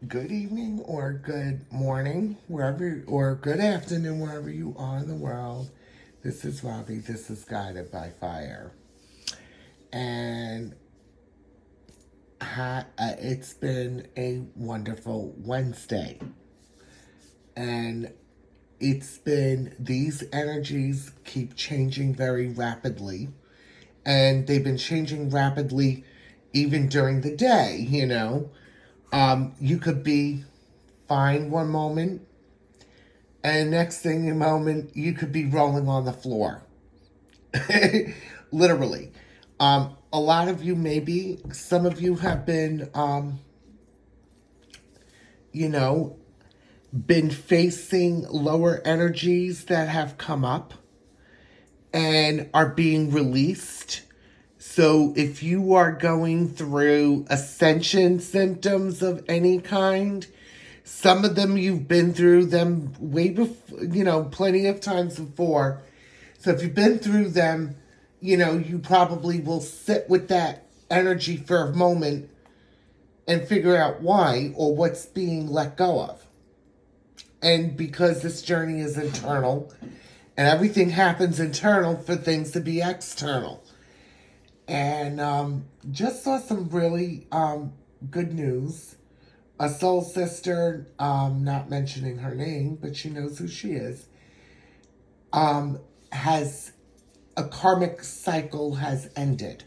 Good evening or good morning, wherever, or good afternoon, wherever you are in the world. This is Robbie. This is Guided by Fire. And it's been a wonderful Wednesday. And these energies keep changing very rapidly. And they've been changing rapidly even during the day. You could be fine one moment, and next thing in a moment, you could be rolling on the floor. Literally. A lot of you, maybe, some of you have been, you know, been facing lower energies that have come up and are being released. So if you are going through ascension symptoms of any kind, some of them you've been through them way before, plenty of times before. So if you've been through them, you probably will sit with that energy for a moment and figure out why or what's being let go of. And because this journey is internal and everything happens internal for things to be external. And just saw some really good news. A soul sister, not mentioning her name, but she knows who she is, has a karmic cycle has ended.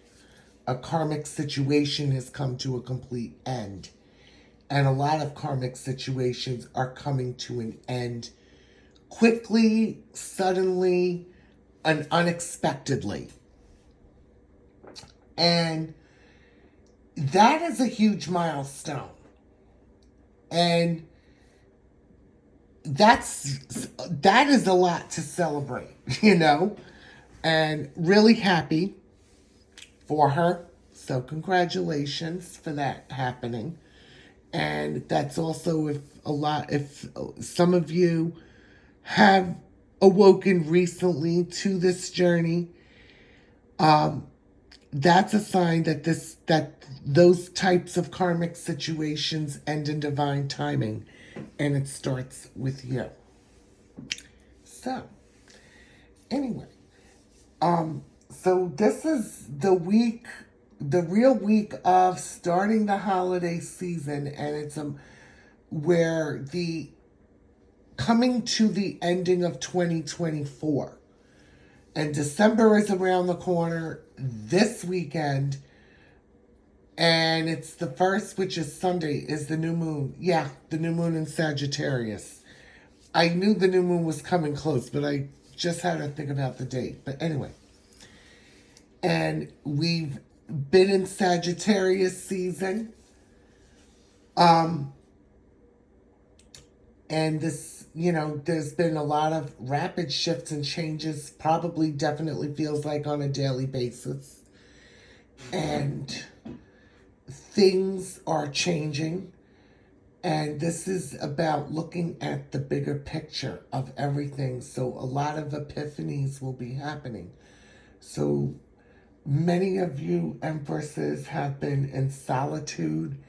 A karmic situation has come to a complete end. And a lot of karmic situations are coming to an end quickly, suddenly, and unexpectedly. And that is a huge milestone. And that is a lot to celebrate, and really happy for her. So congratulations for that happening. And that's also if some of you have awoken recently to this journey, that's a sign that those types of karmic situations end in divine timing, and it starts with you. So, anyway, so this is the real week of starting the holiday season, and it's where the coming to the ending of 2024. And December is around the corner this weekend. And it's the first, which is Sunday, is the new moon. Yeah, the new moon in Sagittarius. I knew the new moon was coming close, but I just had to think about the date. But anyway. And we've been in Sagittarius season. And this, there's been a lot of rapid shifts and changes, probably definitely feels like on a daily basis. And things are changing. And this is about looking at the bigger picture of everything. So a lot of epiphanies will be happening. So many of you Empresses have been in solitude,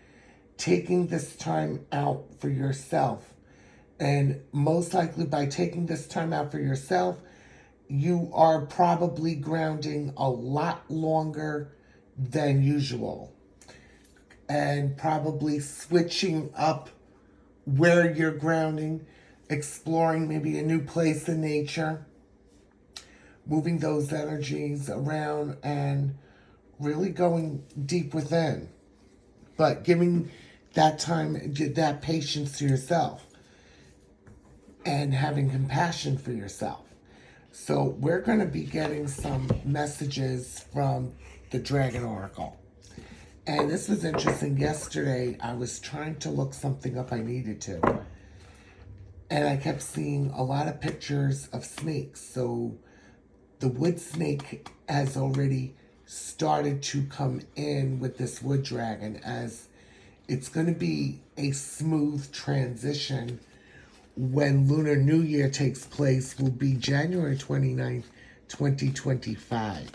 taking this time out for yourself. And most likely by taking this time out for yourself, you are probably grounding a lot longer than usual. And probably switching up where you're grounding, exploring maybe a new place in nature, moving those energies around and really going deep within. But giving that time, that patience to yourself, and having compassion for yourself. So we're going to be getting some messages from the Dragon Oracle. And this was interesting. Yesterday, I was trying to look something up I needed to. And I kept seeing a lot of pictures of snakes. So the wood snake has already started to come in with this wood dragon, as it's going to be a smooth transition. When Lunar New Year takes place will be January 29th, 2025.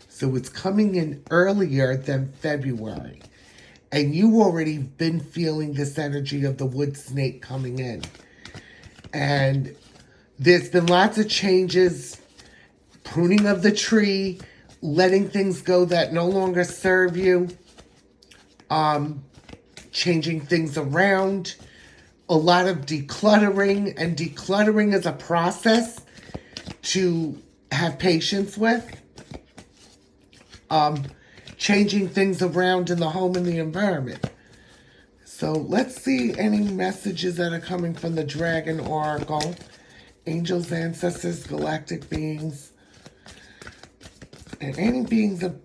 So it's coming in earlier than February. And you already been feeling this energy of the wood snake coming in. And there's been lots of changes, pruning of the tree, letting things go that no longer serve you, changing things around, a lot of decluttering, and decluttering is a process to have patience with. Changing things around in the home and the environment. So let's see any messages that are coming from the Dragon Oracle. Angels, ancestors, galactic beings, and any beings of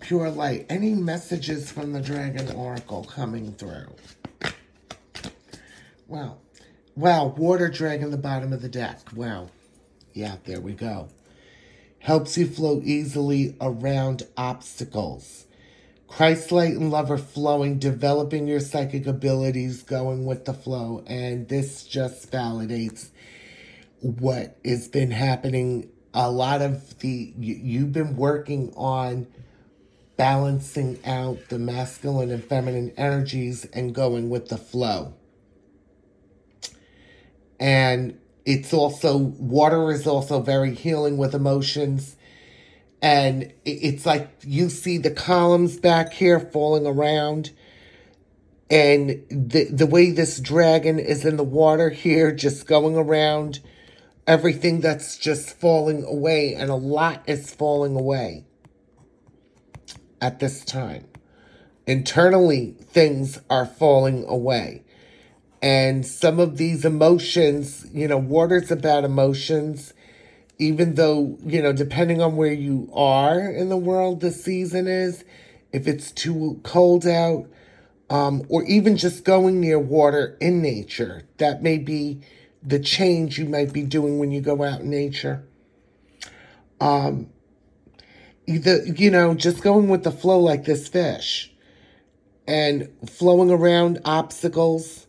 pure light. Any messages from the Dragon Oracle coming through? Wow. Wow, water dragon, the bottom of the deck. Wow. Yeah, there we go. Helps you flow easily around obstacles. Christ light and love are flowing, developing your psychic abilities, going with the flow. And this just validates what has been happening. A lot of you've been working on balancing out the masculine and feminine energies and going with the flow. And it's also, water is also very healing with emotions. And it's like you see the columns back here falling around. And the way this dragon is in the water here, just going around, everything that's just falling away. And a lot is falling away at this time. Internally, things are falling away. And some of these emotions, water's about emotions, even though, depending on where you are in the world this season is, if it's too cold out, or even just going near water in nature, that may be the change you might be doing when you go out in nature. Just going with the flow like this fish and flowing around obstacles.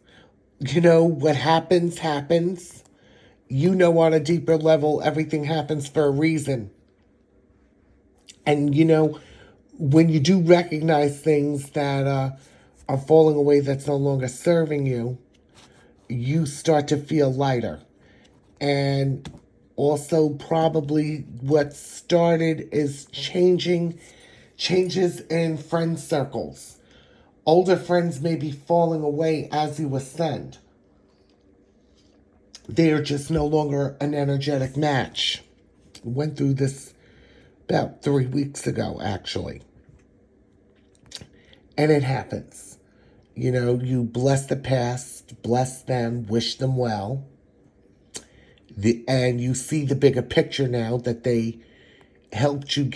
What happens, happens. On a deeper level, everything happens for a reason. And, when you do recognize things that are falling away that's no longer serving you, you start to feel lighter. And also probably what started is changes in friend circles. Older friends may be falling away as you ascend. They are just no longer an energetic match. Went through this about 3 weeks ago, actually. And it happens. You bless the past, bless them, wish them well. And you see the bigger picture now that they helped you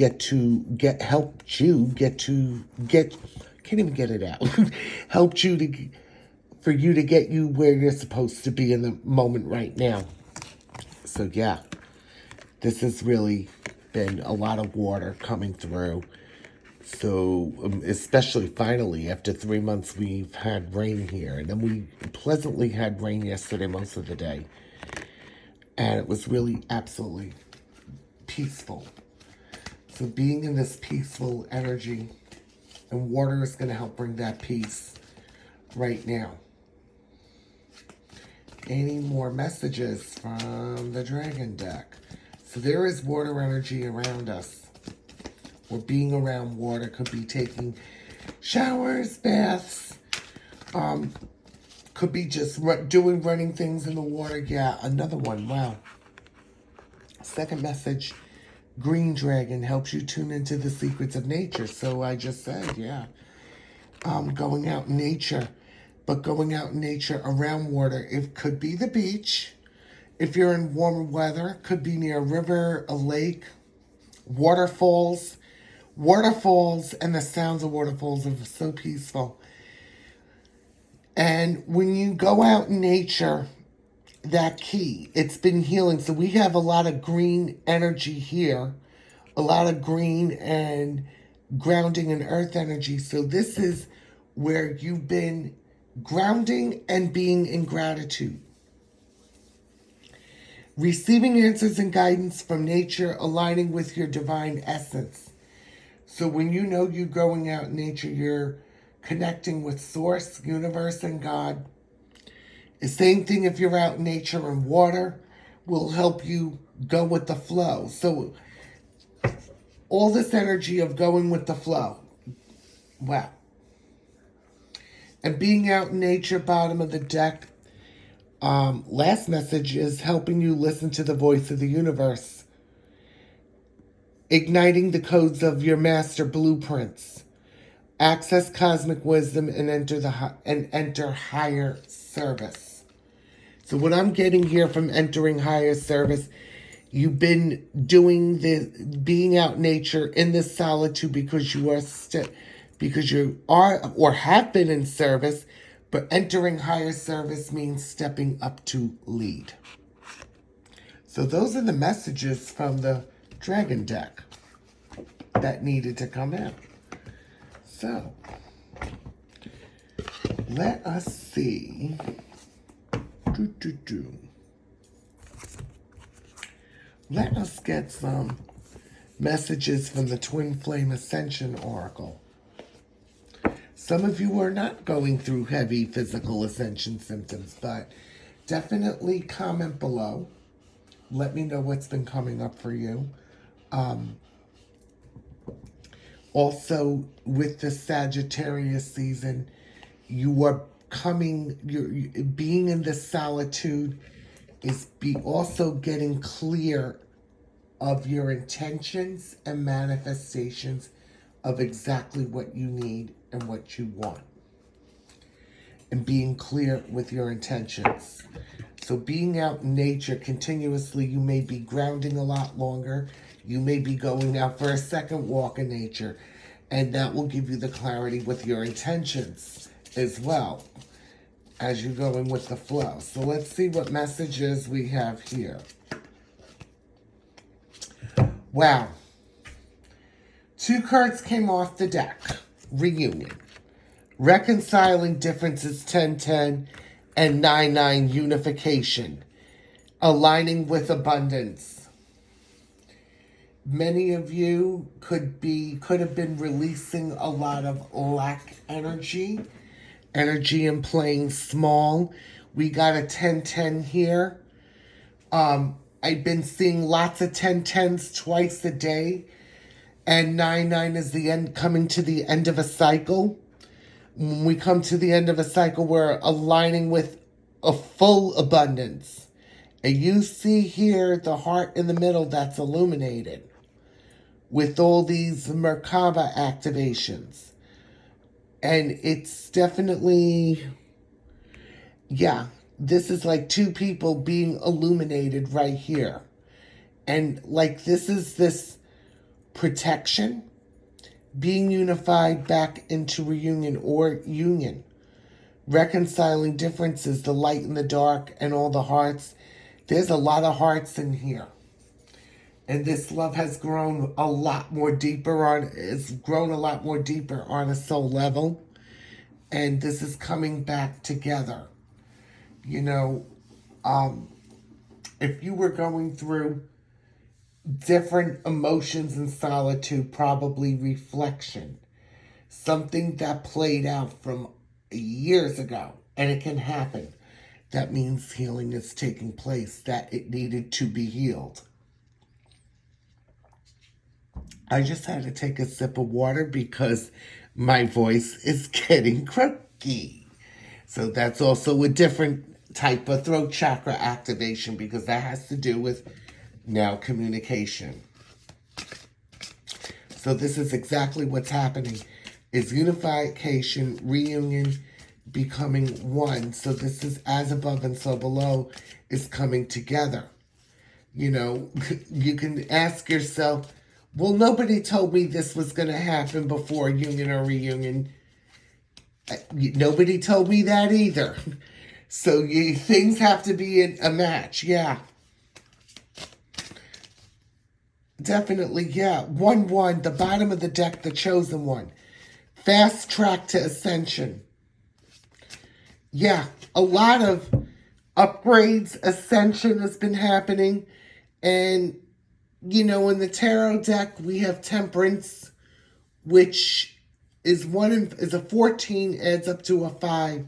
can't even get it out. Helped you for you to get you where you're supposed to be in the moment right now. So yeah, this has really been a lot of water coming through. So especially finally after 3 months we've had rain here, and then we pleasantly had rain yesterday most of the day, and it was really absolutely peaceful. So being in this peaceful energy, and water is going to help bring that peace right now. Any more messages from the Dragon deck? So there is water energy around us. Or being around water could be taking showers, baths. Could be just running things in the water. Yeah, another one. Wow. Second message. Green dragon helps you tune into the secrets of nature. So I just said, yeah. Going out in nature. But going out in nature around water. It could be the beach. If you're in warmer weather, could be near a river, a lake, waterfalls. Waterfalls and the sounds of waterfalls are so peaceful. And when you go out in nature, that key, it's been healing. So we have a lot of green energy here, a lot of green and grounding and earth energy. So this is where you've been grounding and being in gratitude. Receiving answers and guidance from nature, aligning with your divine essence. So when you're going out in nature, you're connecting with Source, Universe, and God. The same thing if you're out in nature, and water will help you go with the flow. So all this energy of going with the flow. Wow. And being out in nature, bottom of the deck. Last message is helping you listen to the voice of the universe. Igniting the codes of your master blueprints. Access cosmic wisdom and enter higher service. So what I'm getting here from entering higher service, you've been doing being out in nature in this solitude because you are or have been in service, but entering higher service means stepping up to lead. So those are the messages from the Dragon deck that needed to come out. So let us see. Let us get some messages from the Twin Flame Ascension Oracle. Some of you are not going through heavy physical ascension symptoms, but definitely comment below. Let me know what's been coming up for you. Also, with the Sagittarius season, you're being in this solitude is also getting clear of your intentions and manifestations of exactly what you need and what you want. And being clear with your intentions. So being out in nature continuously, you may be grounding a lot longer. You may be going out for a second walk in nature. And that will give you the clarity with your intentions as well as you're going with the flow. So let's see what messages we have here. Wow. 2 cards came off the deck. Reunion. Reconciling differences 10-10 and 9-9 unification. Aligning with abundance. Many of you could have been releasing a lot of lack energy in playing small. We got a 10-10 here. I've been seeing lots of 10-10s twice a day. And 9-9 is the end, coming to the end of a cycle. When we come to the end of a cycle, we're aligning with a full abundance. And you see here the heart in the middle that's illuminated with all these Merkaba activations. And it's definitely, yeah, this is like 2 people being illuminated right here. And like this is this protection, being unified back into reunion or union. Reconciling differences, the light and the dark and all the hearts. There's a lot of hearts in here. And this love has grown a lot more deeper on a soul level. And this is coming back together. You know, if you were going through different emotions in solitude, probably reflection. Something that played out from years ago. And it can happen. That means healing is taking place. That it needed to be healed. I just had to take a sip of water because my voice is getting croaky. So that's also a different type of throat chakra activation because that has to do with now communication. So this is exactly what's happening. Is unification, reunion, becoming one. So this is as above and so below is coming together. You know, you can ask yourself, well, nobody told me this was going to happen before union or reunion. Nobody told me that either. So things have to be in a match. Yeah. Definitely, yeah. 1-1, the bottom of the deck, the chosen one. Fast track to ascension. Yeah, a lot of upgrades, ascension has been happening. And, you know, in the tarot deck, we have Temperance, which is a 14, adds up to a 5.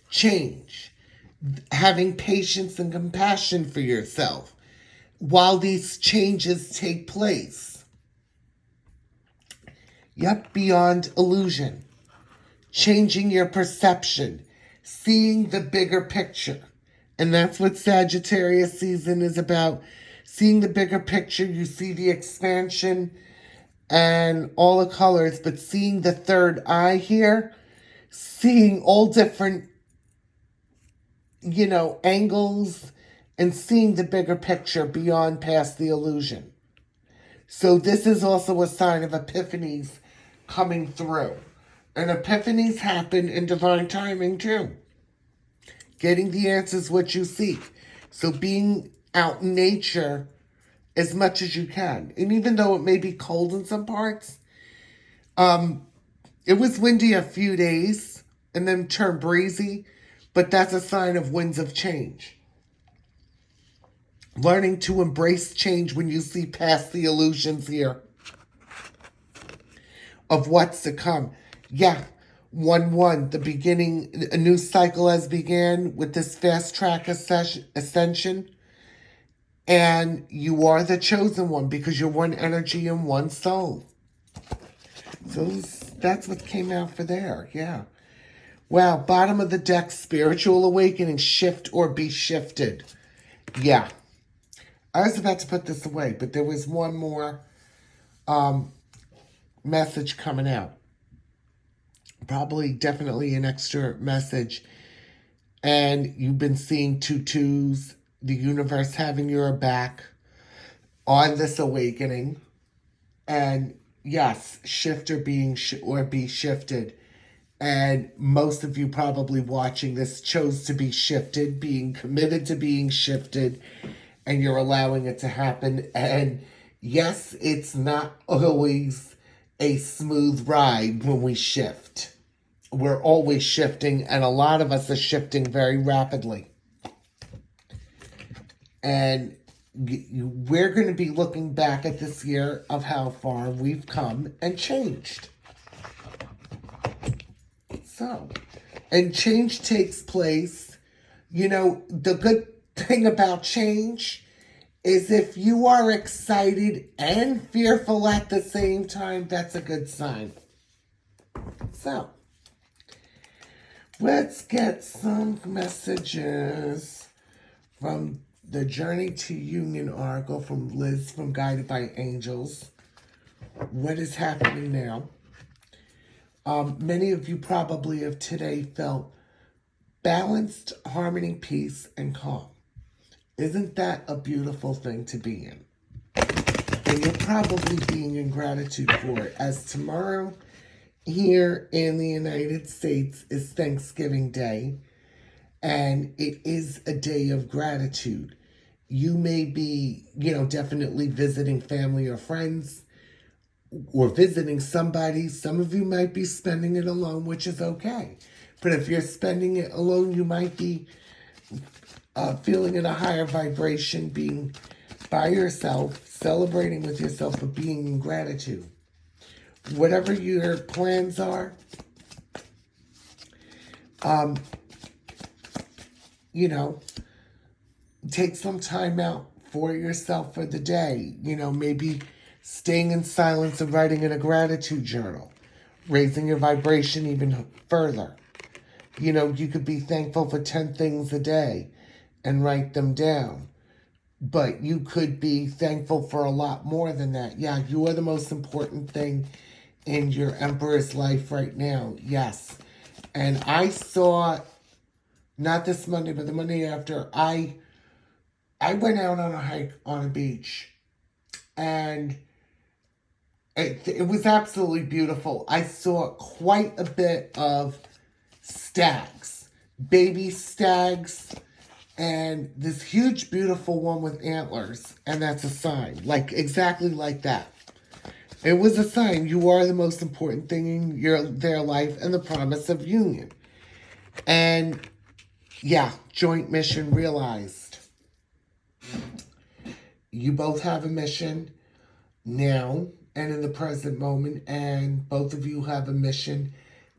Change. Having patience and compassion for yourself while these changes take place. Yep, beyond illusion. Changing your perception. Seeing the bigger picture. And that's what Sagittarius season is about. Seeing the bigger picture. You see the expansion and all the colors, but seeing the third eye here, seeing all different, angles, and seeing the bigger picture beyond past the illusion. So this is also a sign of epiphanies coming through. And epiphanies happen in divine timing too. Getting the answers what you seek. So being out in nature as much as you can. And even though it may be cold in some parts, it was windy a few days and then turned breezy, but that's a sign of winds of change. Learning to embrace change when you see past the illusions here of what's to come. Yeah, 1-1, the beginning, a new cycle has began with this fast track ascension. And you are the chosen one because you're one energy and one soul. So that's what came out for there. Yeah. Wow. Bottom of the deck, spiritual awakening, shift or be shifted. Yeah. I was about to put this away, but there was one more message coming out. Probably definitely an extra message. And you've been seeing 2-2s. The universe having your back on this awakening. And yes, shift or be shifted. And most of you probably watching this chose to be shifted, being committed to being shifted, and you're allowing it to happen. And yes, it's not always a smooth ride when we shift. We're always shifting, and a lot of us are shifting very rapidly. And we're going to be looking back at this year of how far we've come and changed. So, and change takes place. The good thing about change is if you are excited and fearful at the same time, that's a good sign. So, let's get some messages from the Journey to Union article from Liz from Guided by Angels. What is happening now? Many of you probably have today felt balanced, harmony, peace, and calm. Isn't that a beautiful thing to be in? And you're probably being in gratitude for it, as tomorrow here in the United States is Thanksgiving Day. And it is a day of gratitude. You may be, definitely visiting family or friends or visiting somebody. Some of you might be spending it alone, which is okay. But if you're spending it alone, you might be feeling in a higher vibration, being by yourself, celebrating with yourself, but being in gratitude. Whatever your plans are, take some time out for yourself for the day. Maybe staying in silence and writing in a gratitude journal, raising your vibration even further. You could be thankful for 10 things a day and write them down. But you could be thankful for a lot more than that. Yeah, you are the most important thing in your Empress life right now. Yes. And I saw, not this Monday, but the Monday after, I went out on a hike on a beach. And it was absolutely beautiful. I saw quite a bit of stags, baby stags, and this huge, beautiful one with antlers. And that's a sign, exactly like that. It was a sign you are the most important thing in their life and the promise of union. And yeah, joint mission realized. You both have a mission now, and in the present moment, and both of you have a mission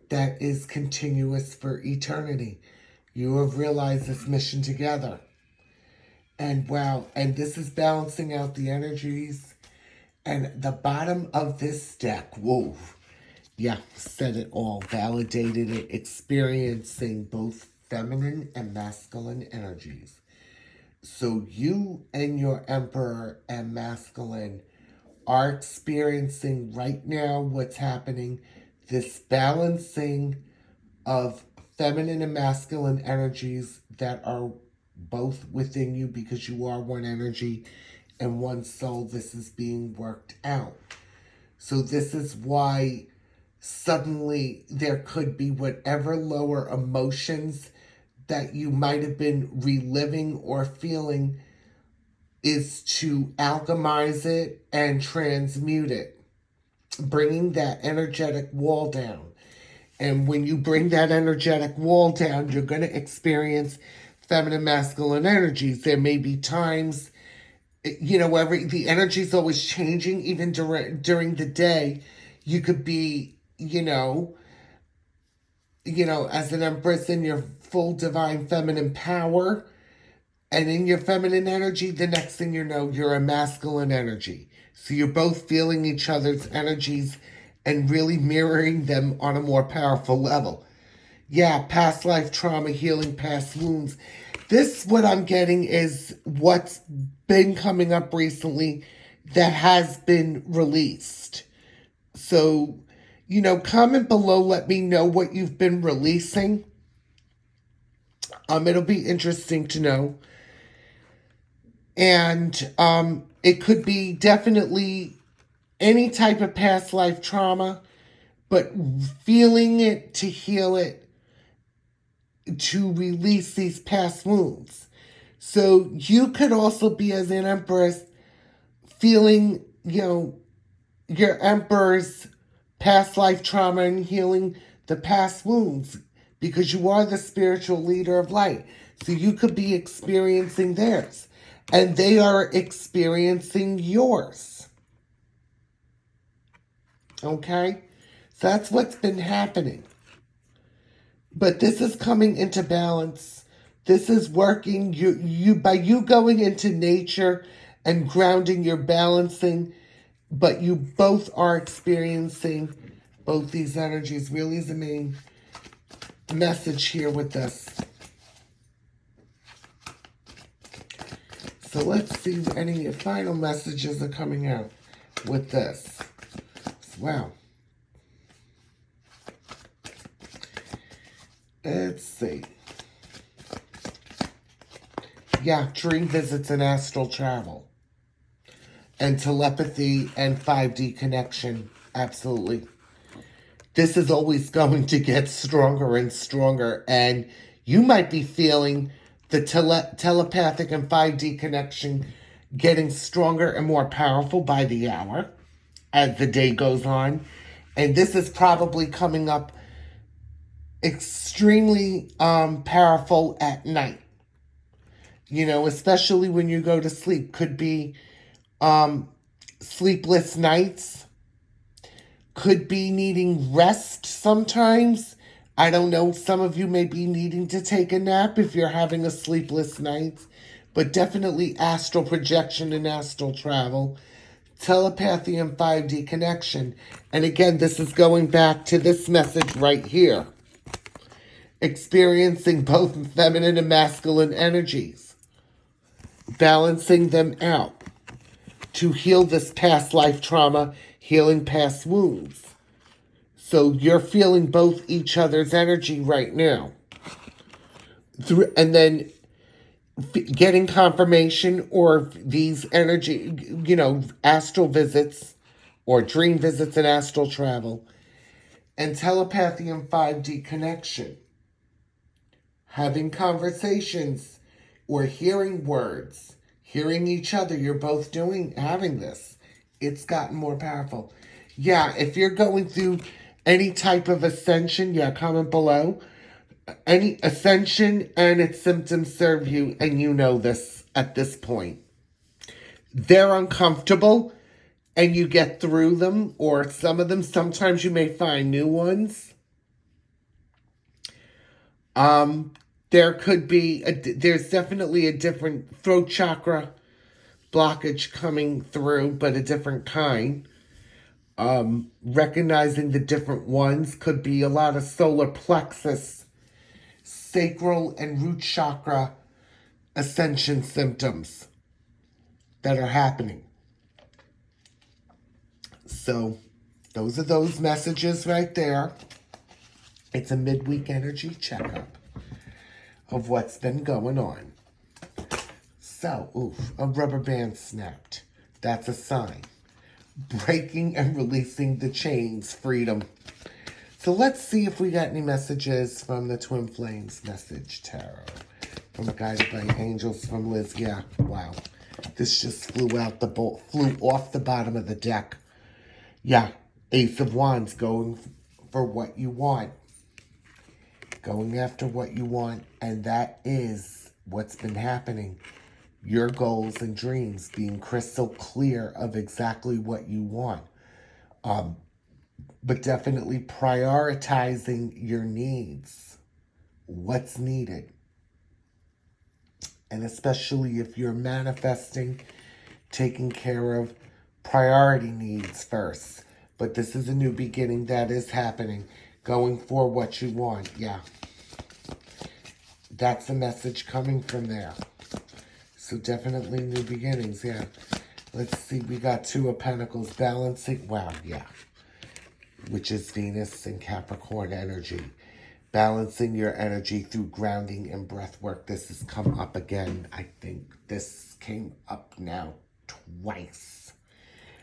that is continuous for eternity. You have realized this mission together. And wow, and this is balancing out the energies. And the bottom of this deck, whoa, yeah, said it all, validated it, experiencing both feminine and masculine energies. So you and your Emperor and masculine are experiencing right now what's happening, this balancing of feminine and masculine energies that are both within you because you are one energy and one soul. This is being worked out. So this is why suddenly there could be whatever lower emotions that you might have been reliving or feeling is to alchemize it and transmute it, bringing that energetic wall down. And when you bring that energetic wall down, you're going to experience feminine, masculine energies. There may be times, the energy is always changing, even during the day. You could be, as an Empress in your full divine feminine power, and in your feminine energy, the next thing you know, you're a masculine energy. So you're both feeling each other's energies and really mirroring them on a more powerful level. Yeah, past life trauma, healing past wounds. This, what I'm getting, is what's been coming up recently that has been released. So, comment below, let me know what you've been releasing. It'll be interesting to know. And it could be definitely any type of past life trauma, but feeling it to heal it, to release these past wounds. So you could also be, as an Empress, feeling, your Emperor's past life trauma and healing the past wounds, because you are the spiritual leader of light. So you could be experiencing theirs, and they are experiencing yours. Okay? So that's what's been happening. But this is coming into balance. This is working. By you going into nature and grounding, you're balancing, but you both are experiencing both these energies. Really is the main message here with this. So let's see if any of your final messages are coming out with this. Wow. Let's see. Yeah, dream visits and astral travel. And telepathy and 5D connection. Absolutely. This is always going to get stronger and stronger. And you might be feeling the telepathic and 5D connection getting stronger and more powerful by the hour as the day goes on. And this is probably coming up extremely powerful at night. Especially when you go to sleep. Could be sleepless nights. Could be needing rest sometimes. I don't know. Some of you may be needing to take a nap if you're having a sleepless night. But definitely astral projection and astral travel. Telepathy and 5D connection. And again, this is going back to this message right here. Experiencing both feminine and masculine energies. Balancing them out. To heal this past life trauma, healing past wounds. So you're feeling both each other's energy right now. And then getting confirmation or these energy, astral visits or dream visits and astral travel. And telepathy and 5D connection. Having conversations or hearing words. Hearing each other. You're both having this. It's gotten more powerful. Yeah, if you're going through any type of ascension, comment below. Any ascension and its symptoms serve you, and you know this at this point. They're uncomfortable, and you get through them, or some of them. Sometimes you may find new ones. There could be, there's definitely a different throat chakra blockage coming through, but a different kind. Recognizing the different ones could be a lot of solar plexus, sacral, and root chakra ascension symptoms that are happening. So, those are those messages right there. It's a midweek energy checkup of what's been going on. So, oof, a rubber band snapped. That's a sign. Breaking and releasing the chains, freedom. So let's see if we got any messages from the Twin Flames message tarot. From Guided by Angels from Liz. Yeah, wow. This just flew off the bottom of the deck. Yeah, Ace of Wands, going for what you want. Going after what you want, and that is what's been happening. Your goals and dreams, being crystal clear of exactly what you want. But definitely prioritizing your needs. What's needed. And especially if you're manifesting, taking care of priority needs first. But this is a new beginning that is happening. Going for what you want. Yeah. That's a message coming from there. So definitely new beginnings. Yeah. Let's see. We got Two of Pentacles balancing. Wow. Yeah. Which is Venus and Capricorn energy. Balancing your energy through grounding and breath work. This has come up again. I think this came up now twice.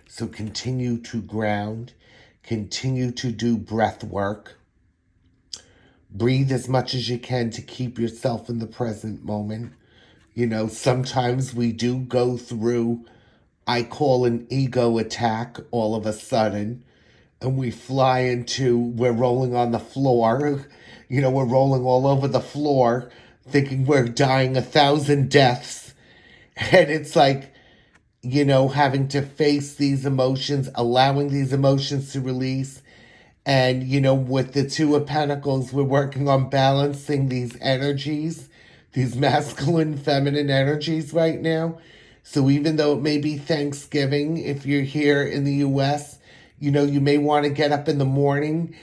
So continue to ground. Continue to do breath work. Breathe as much as you can to keep yourself in the present moment. You know, sometimes we do go through, I call an ego attack all of a sudden. And we fly into, we're rolling on the floor. You know, we're rolling all over the floor, thinking we're dying 1,000 deaths. And it's like, you know, having to face these emotions, allowing these emotions to release. And, you know, with the Two of Pentacles, we're working on balancing these energies, these masculine, feminine energies right now. So even though it may be Thanksgiving, if you're here in the U.S., you know, you may want to get up in the morning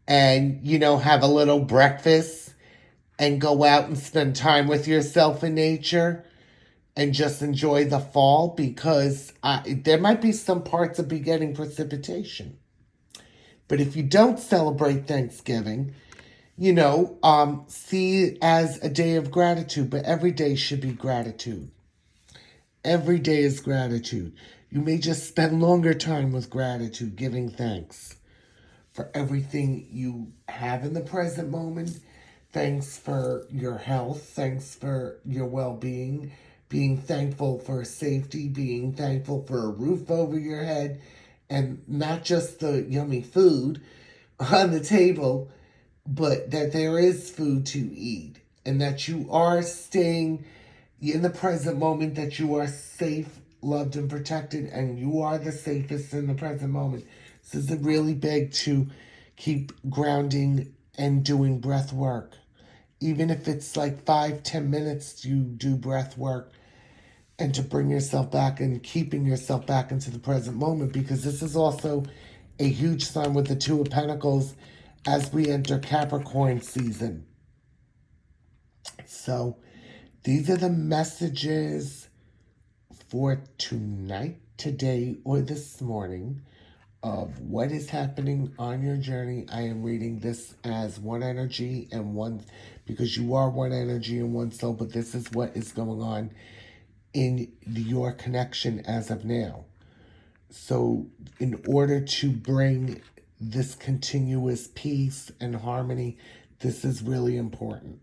and, you know, have a little breakfast and go out and spend time with yourself in nature and just enjoy the fall, because there might be some parts of getting precipitation. But if you don't celebrate Thanksgiving, you know, see it as a day of gratitude. But every day should be gratitude. Every day is gratitude. You may just spend longer time with gratitude, giving thanks for everything you have in the present moment. Thanks for your health. Thanks for your well-being. Being thankful for safety. Being thankful for a roof over your head. And not just the yummy food on the table, but that there is food to eat. And that you are staying in the present moment, that you are safe, loved, and protected, and you are the safest in the present moment. So this is really big to keep grounding and doing breath work. Even if it's like 5-10 minutes, you do breath work, and to bring yourself back and keeping yourself back into the present moment, because this is also a huge sign with the Two of Pentacles as we enter Capricorn season. So these are the messages for tonight, today, or this morning of what is happening on your journey. I am reading this as one energy and one, because you are one energy and one soul, but this is what is going on in your connection as of now. So in order to bring this continuous peace and harmony, this is really important.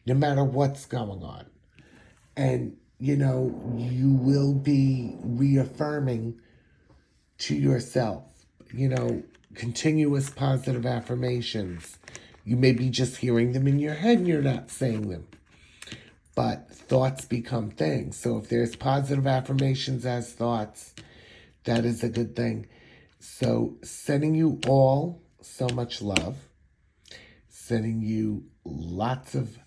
No matter what's going on. And, you know, you will be reaffirming to yourself, you know, continuous positive affirmations. You may be just hearing them in your head and you're not saying them. But thoughts become things. So if there's positive affirmations as thoughts, That is a good thing. So, sending you all so much love. Sending you lots of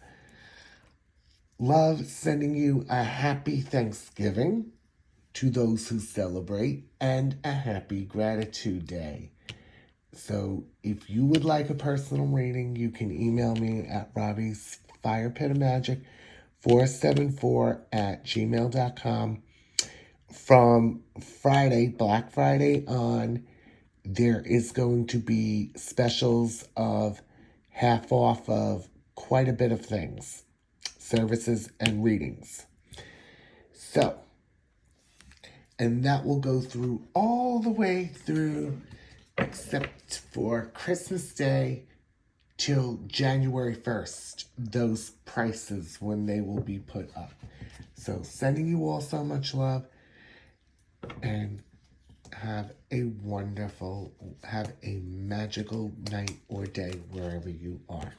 love. Sending you a happy Thanksgiving to those who celebrate, and a happy Gratitude Day. So if you would like a personal reading, you can email me at Robbie's Fire Pit of Magic 474 at gmail.com. From Friday, Black Friday on, there is going to be specials of half off of quite a bit of things, services and readings. So, and that will go through all the way through except for Christmas Day till January 1st, those prices when they will be put up. So sending you all so much love, and have a wonderful, have a magical night or day wherever you are.